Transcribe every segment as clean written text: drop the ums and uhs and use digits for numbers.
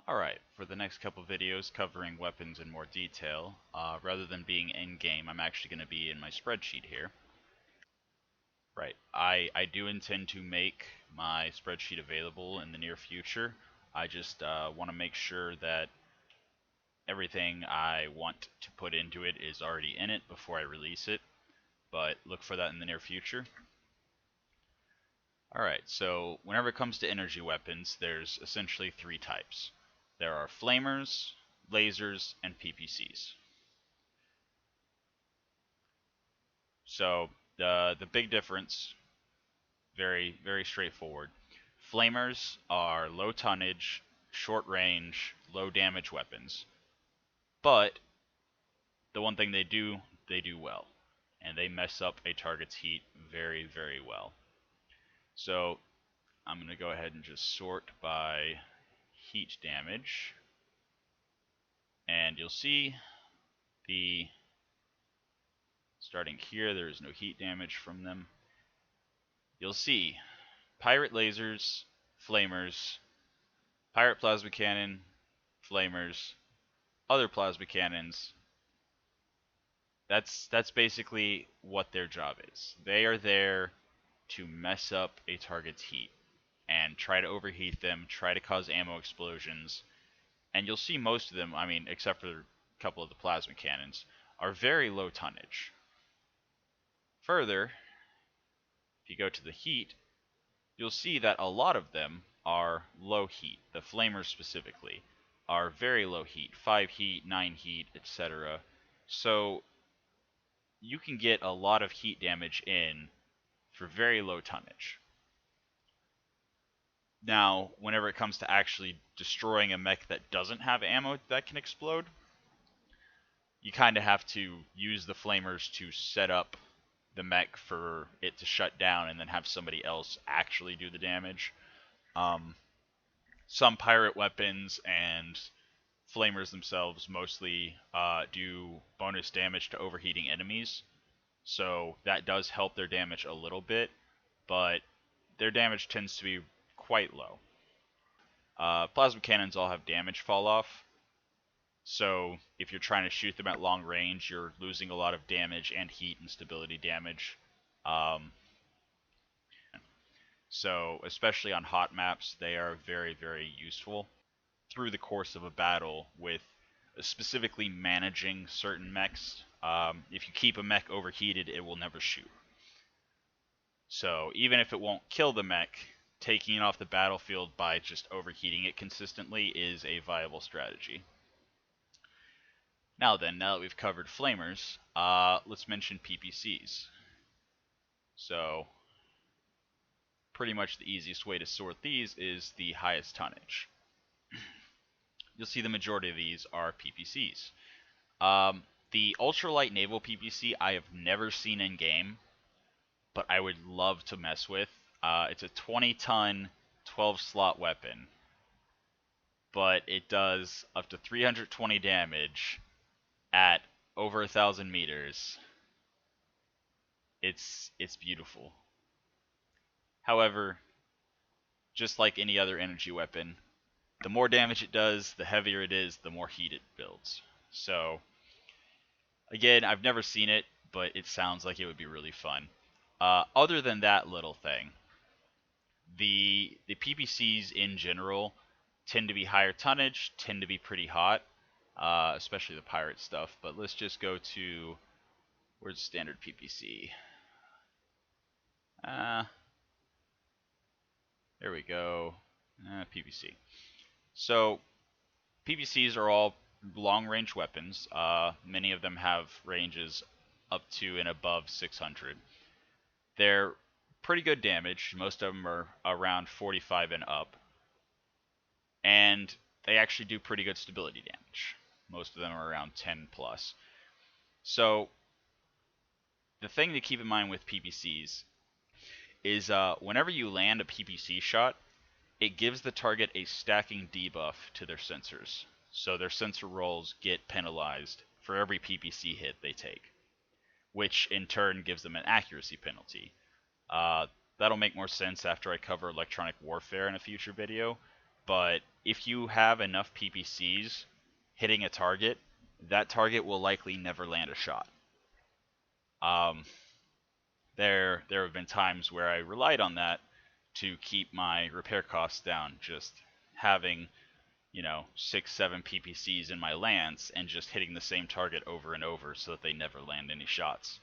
Alright, for the next couple videos covering weapons in more detail, rather than being in-game, I'm actually going to be in my spreadsheet here. Right, I do intend to make my spreadsheet available in the near future. I just want to make sure that everything I want to put into it is already in it before I release it, but look for that in the near future. Alright, so whenever it comes to energy weapons, there's essentially three types. There are flamers, lasers, and PPCs. So the big difference, very straightforward. Flamers are low tonnage, short range, low damage weapons. But the one thing they do well. And they mess up a target's heat very well. So I'm going to go ahead and just sort by heat damage. And you'll see the starting here, there is no heat damage from them. You'll see pirate lasers, flamers, pirate plasma cannon, flamers, other plasma cannons. That's basically what their job is. They are there to mess up a target's heat and try to overheat them, try to cause ammo explosions. And you'll see most of them, I mean, except for a couple of the plasma cannons, are very low tonnage. Further, if you go to the heat, you'll see that a lot of them are low heat. The flamers specifically are very low heat, 5 heat, 9 heat, etc. So you can get a lot of heat damage in for very low tonnage. Now, whenever it comes to actually destroying a mech that doesn't have ammo that can explode, you kind of have to use the flamers to set up the mech for it to shut down and then have somebody else actually do the damage. Some pirate weapons and flamers themselves mostly do bonus damage to overheating enemies, so that does help their damage a little bit, but their damage tends to be quite low. Plasma cannons all have damage fall off, so if you're trying to shoot them at long range, you're losing a lot of damage and heat and stability damage. So especially on hot maps, they are very useful through the course of a battle with specifically managing certain mechs. If you keep a mech overheated, it will never shoot. So even if it won't kill the mech, taking it off the battlefield by just overheating it consistently is a viable strategy. Now that we've covered flamers, let's mention PPCs. So pretty much the easiest way to sort these is the highest tonnage. You'll see the majority of these are PPCs. The ultralight naval PPC I have never seen in game, but I would love to mess with. It's a 20-ton, 12-slot weapon, but it does up to 320 damage at over 1,000 meters. It's beautiful. However, just like any other energy weapon, the more damage it does, the heavier it is, the more heat it builds. So, again, I've never seen it, but it sounds like it would be really fun. Other than that little thing, the PPCs in general tend to be higher tonnage, tend to be pretty hot, especially the pirate stuff. But let's just go to, where's standard PPC? There we go. PPC. So PPCs are all long-range weapons. Many of them have ranges up to and above 600. They're pretty good damage. Most of them are around 45 and up. And they actually do pretty good stability damage. Most of them are around 10 plus. So the thing to keep in mind with PPCs is whenever you land a PPC shot, it gives the target a stacking debuff to their sensors. So their sensor rolls get penalized for every PPC hit they take, which in turn gives them an accuracy penalty. That'll make more sense after I cover electronic warfare in a future video, but if you have enough PPCs hitting a target, that target will likely never land a shot. There have been times where I relied on that to keep my repair costs down, just having 6, 7 PPCs in my lance and just hitting the same target over and over so that they never land any shots.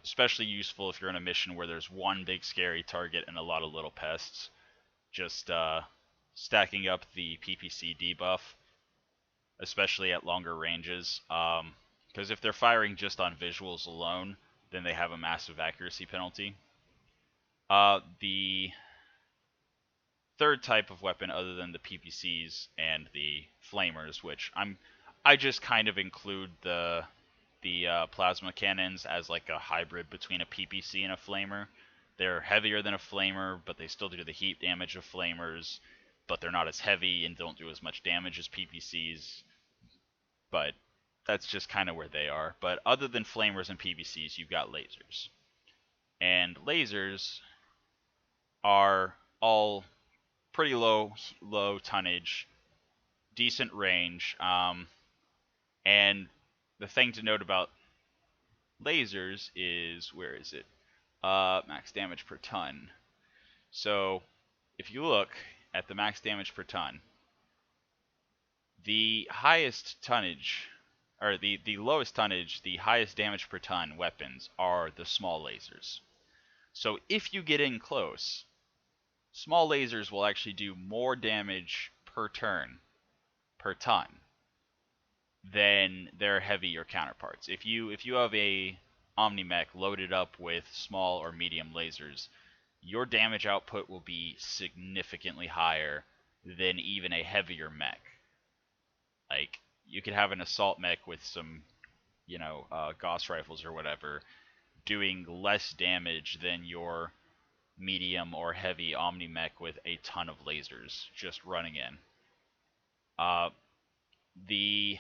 Especially useful if you're in a mission where there's one big scary target and a lot of little pests. Just stacking up the PPC debuff, especially at longer ranges. Because if they're firing just on visuals alone, then they have a massive accuracy penalty. The third type of weapon, other than the PPCs and the flamers, which I just kind of include the plasma cannons as like a hybrid between a PPC and a flamer. They're heavier than a flamer, but they still do the heat damage of flamers, but they're not as heavy and don't do as much damage as PPCs. But that's just kind of where they are. But other than flamers and PPCs, you've got lasers. And lasers are all pretty low tonnage, decent range, and the thing to note about lasers is, where is it? Max damage per ton. So if you look at the max damage per ton, the highest tonnage, or the lowest tonnage, the highest damage per ton weapons are the small lasers. So if you get in close, small lasers will actually do more damage per turn, per ton, than their heavier counterparts. If you have a Omni-Mech loaded up with small or medium lasers, your damage output will be significantly higher than even a heavier mech. Like, you could have an assault mech with some, Gauss rifles or whatever, doing less damage than your medium or heavy Omni-Mech with a ton of lasers just running in. The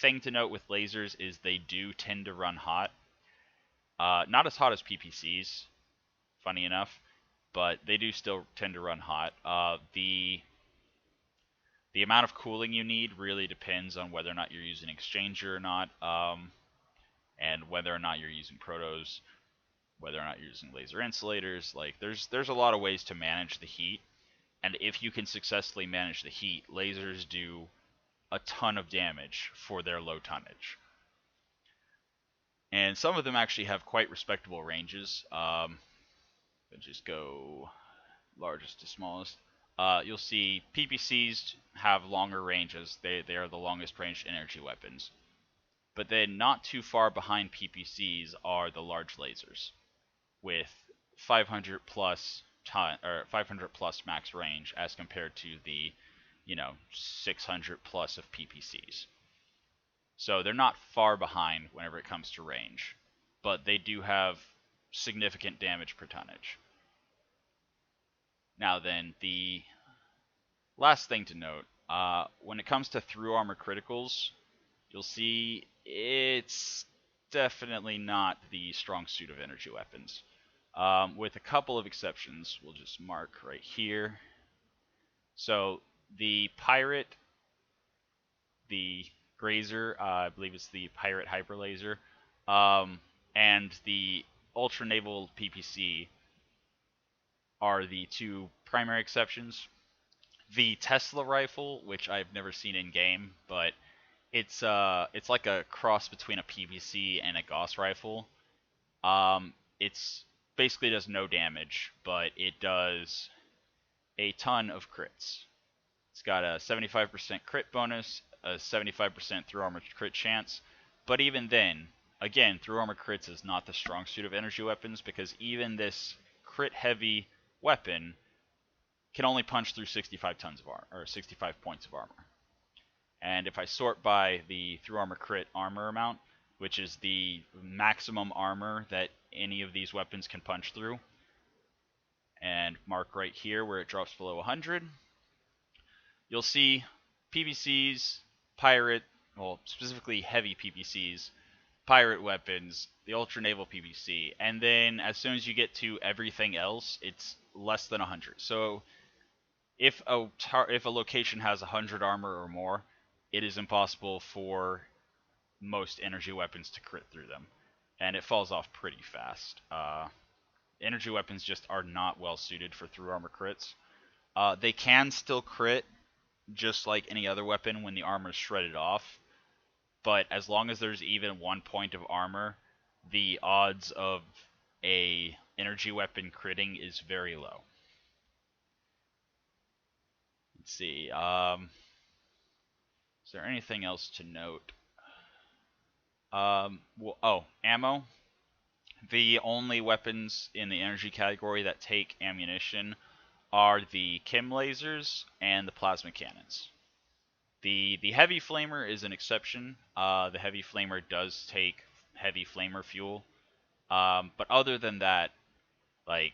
thing to note with lasers is they do tend to run hot. Not as hot as PPCs, funny enough, but they do still tend to run hot. The amount of cooling you need really depends on whether or not you're using Exchanger or not, and whether or not you're using Protos, whether or not you're using laser insulators. Like, there's a lot of ways to manage the heat, and if you can successfully manage the heat, lasers do a ton of damage for their low tonnage. And some of them actually have quite respectable ranges. Let's just go largest to smallest. You'll see PPCs have longer ranges. They are the longest ranged energy weapons. But then not too far behind PPCs are the large lasers, with 500 plus 500 plus max range as compared to the 600 plus of PPCs. So they're not far behind whenever it comes to range, but they do have significant damage per tonnage. Now then, the last thing to note, when it comes to through armor criticals, you'll see it's definitely not the strong suit of energy weapons. With a couple of exceptions, we'll just mark right here. So the Pirate, the Grazer, I believe it's the Pirate Hyper Laser, and the Ultra Naval PPC are the two primary exceptions. The Tesla rifle, which I've never seen in game, but it's like a cross between a PPC and a Gauss rifle. It's basically does no damage, but it does a ton of crits. It's got a 75% crit bonus, a 75% through armor crit chance, but even then, again, through armor crits is not the strong suit of energy weapons, because even this crit heavy weapon can only punch through 65 tons of armor, or 65 points of armor. And if I sort by the through armor crit armor amount, which is the maximum armor that any of these weapons can punch through, and mark right here where it drops below 100, you'll see PPCs, Pirate, well, specifically heavy PPCs, Pirate weapons, the Ultra Naval PPC, and then as soon as you get to everything else, it's less than 100. So if a location has 100 armor or more, it is impossible for most energy weapons to crit through them, and it falls off pretty fast. Energy weapons just are not well suited for through armor crits. They can still crit just like any other weapon when the armor is shredded off, but as long as there's even 1 point of armor, the odds of a energy weapon critting is very low. Let's see. Is there anything else to note? Ammo. The only weapons in the energy category that take ammunition are the chem lasers and the plasma cannons. The heavy flamer is an exception. The heavy flamer does take heavy flamer fuel. But other than that, like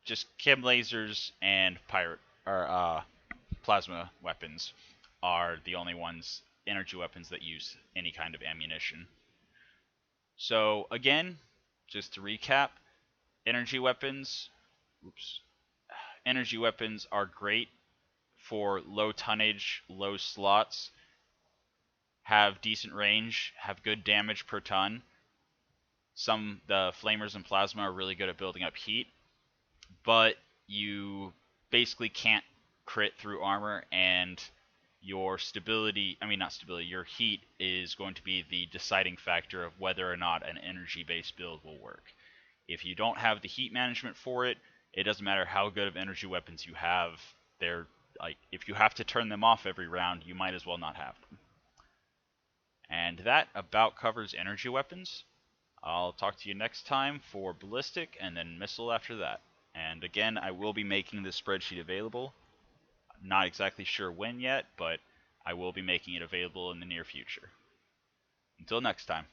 just chem lasers and plasma weapons are the only ones energy weapons that use any kind of ammunition. So again, just to recap, energy weapons, energy weapons are great for low tonnage, low slots, have decent range, have good damage per ton. The flamers and plasma are really good at building up heat, but you basically can't crit through armor, and your stability, your heat is going to be the deciding factor of whether or not an energy-based build will work. If you don't have the heat management for it, it doesn't matter how good of energy weapons you have. If you have to turn them off every round, you might as well not have them. And that about covers energy weapons. I'll talk to you next time for ballistic and then missile after that. And again, I will be making this spreadsheet available. Not exactly sure when yet, but I will be making it available in the near future. Until next time.